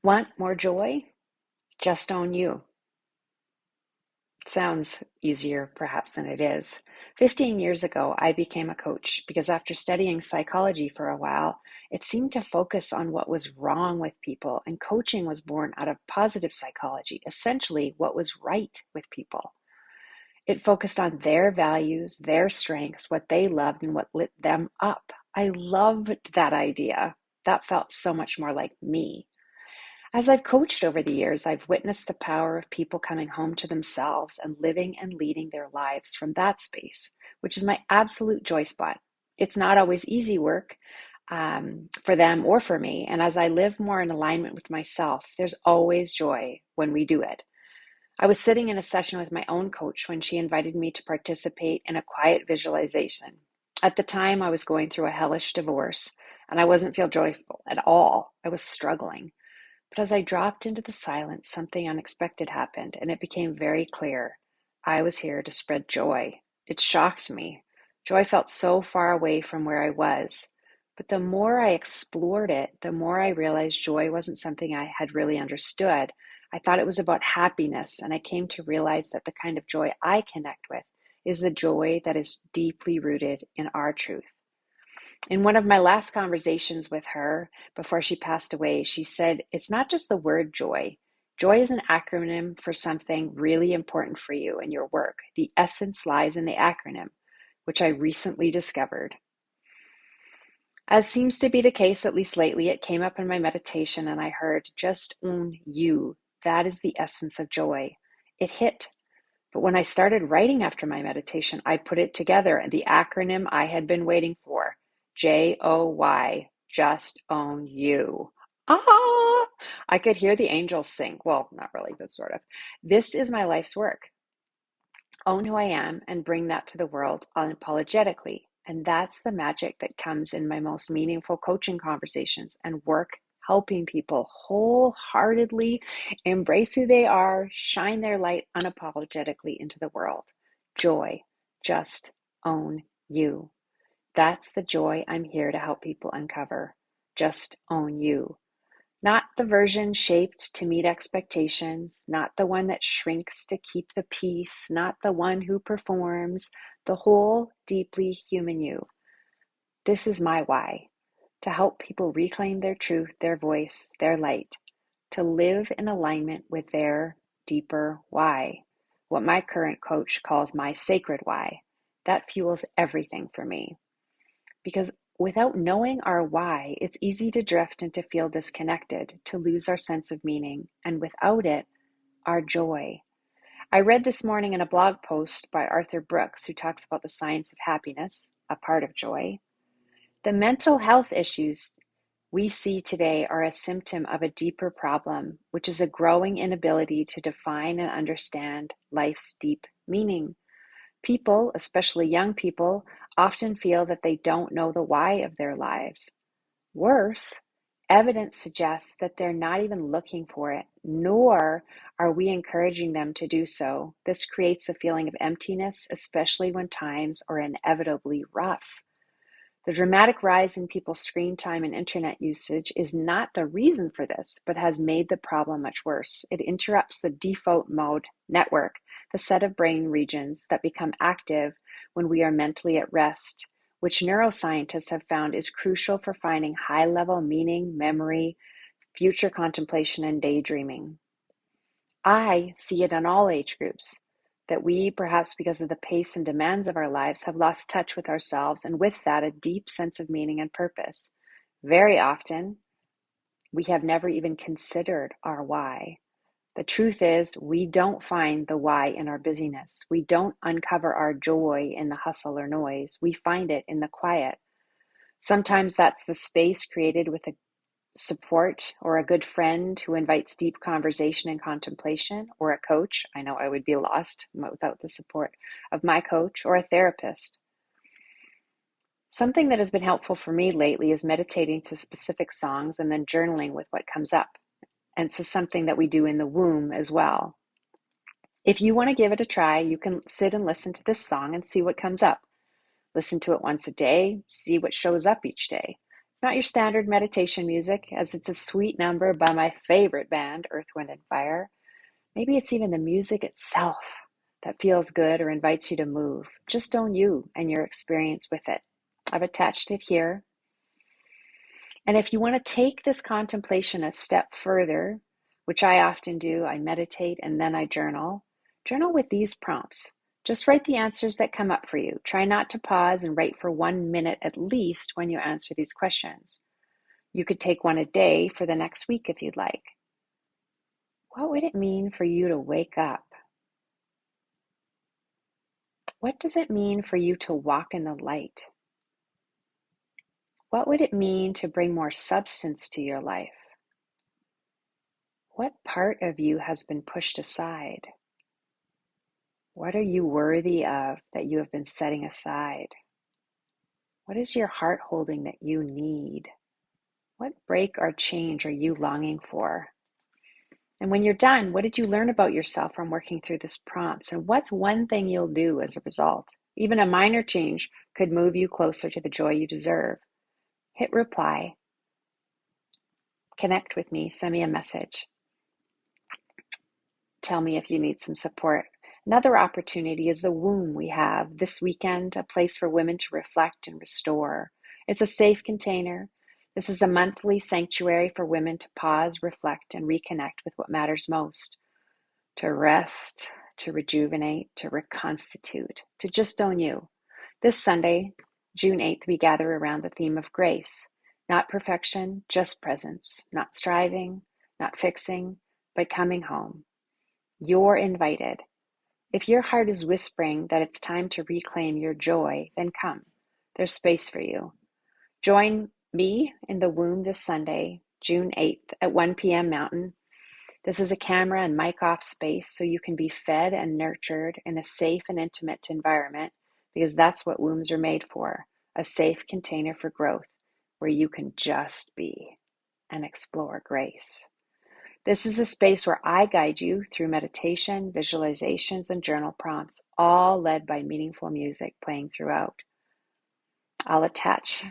Want more joy? Just own you. Sounds easier perhaps than it is. 15 years ago, I became a coach because after studying psychology for a while, it seemed to focus on what was wrong with people, and coaching was born out of positive psychology, essentially what was right with people. It focused on their values, their strengths, what they loved, and what lit them up. I loved that idea. That felt so much more like me. As I've coached over the years, I've witnessed the power of people coming home to themselves and living and leading their lives from that space, which is my absolute joy spot. It's not always easy work for them or for me. And as I live more in alignment with myself, there's always joy when we do it. I was sitting in a session with my own coach when she invited me to participate in a quiet visualization. At the time, I was going through a hellish divorce, and I wasn't feel joyful at all. I was struggling. But as I dropped into the silence, something unexpected happened, and it became very clear. I was here to spread joy. It shocked me. Joy felt so far away from where I was. But the more I explored it, the more I realized joy wasn't something I had really understood. I thought it was about happiness, and I came to realize that the kind of joy I connect with is the joy that is deeply rooted in our truth. In one of my last conversations with her before she passed away, she said, "It's not just the word joy. Joy is an acronym for something really important for you in your work. The essence lies in the acronym," which I recently discovered. As seems to be the case, at least lately, it came up in my meditation and I heard, "Just own you. That is the essence of joy." It hit. But when I started writing after my meditation, I put it together, and the acronym I had been waiting for, JOY, just own you. Ah! I could hear the angels sing. Well, not really, but sort of. This is my life's work. Own who I am and bring that to the world unapologetically. And that's the magic that comes in my most meaningful coaching conversations and work helping people wholeheartedly embrace who they are, shine their light unapologetically into the world. Joy, just own you. That's the joy I'm here to help people uncover. Just own you. Not the version shaped to meet expectations, not the one that shrinks to keep the peace, not the one who performs, the whole, deeply human you. This is my why, to help people reclaim their truth, their voice, their light, to live in alignment with their deeper why, what my current coach calls my sacred why. That fuels everything for me. Because without knowing our why, it's easy to drift and to feel disconnected, to lose our sense of meaning, and without it, our joy. I read this morning in a blog post by Arthur Brooks, who talks about the science of happiness, a part of joy. The mental health issues we see today are a symptom of a deeper problem, which is a growing inability to define and understand life's deep meaning. People, especially young people, often feel that they don't know the why of their lives. Worse, evidence suggests that they're not even looking for it, nor are we encouraging them to do so. This creates a feeling of emptiness, especially when times are inevitably rough. The dramatic rise in people's screen time and internet usage is not the reason for this, but has made the problem much worse. It interrupts the default mode network, the set of brain regions that become active when we are mentally at rest, which neuroscientists have found is crucial for finding high-level meaning, memory, future contemplation, and daydreaming. I see it in all age groups, that we, perhaps because of the pace and demands of our lives, have lost touch with ourselves, and with that, a deep sense of meaning and purpose. Very often, we have never even considered our why. The truth is, we don't find the why in our busyness. We don't uncover our joy in the hustle or noise. We find it in the quiet. Sometimes that's the space created with a support or a good friend who invites deep conversation and contemplation, or a coach. I know I would be lost without the support of my coach, or a therapist. Something that has been helpful for me lately is meditating to specific songs and then journaling with what comes up. And this is something that we do in the womb as well. If you want to give it a try, you can sit and listen to this song and see what comes up. Listen to it once a day, see what shows up each day. As Not your standard meditation music, as it's a sweet number by my favorite band, Earth, Wind, and Fire. Maybe it's even the music itself that feels good or invites you to move. Just own you and your experience with it. I've attached it here. And if you want to take this contemplation a step further, which I often do, I meditate and then I journal. Journal with these prompts. Just write the answers that come up for you. Try not to pause and write for 1 minute at least when you answer these questions. You could take one a day for the next week if you'd like. What would it mean for you to wake up? What does it mean for you to walk in the light? What would it mean to bring more substance to your life? What part of you has been pushed aside? What are you worthy of that you have been setting aside? What is your heart holding that you need? What break or change are you longing for? And when you're done, what did you learn about yourself from working through this prompts? And what's one thing you'll do as a result? Even a minor change could move you closer to the joy you deserve. Hit reply. Connect with me. Send me a message. Tell me if you need some support. Another opportunity is the womb we have this weekend, a place for women to reflect and restore. It's a safe container. This is a monthly sanctuary for women to pause, reflect, and reconnect with what matters most. To rest, to rejuvenate, to reconstitute, to just own you. This Sunday, June 8th, we gather around the theme of grace. Not perfection, just presence. Not striving, not fixing, but coming home. You're invited. If your heart is whispering that it's time to reclaim your joy, then come. There's space for you. Join me in the womb this Sunday, June 8th at 1 p.m. Mountain. This is a camera and mic off space so you can be fed and nurtured in a safe and intimate environment, because that's what wombs are made for, a safe container for growth where you can just be and explore grace. This is a space where I guide you through meditation, visualizations, and journal prompts, all led by meaningful music playing throughout. I'll attach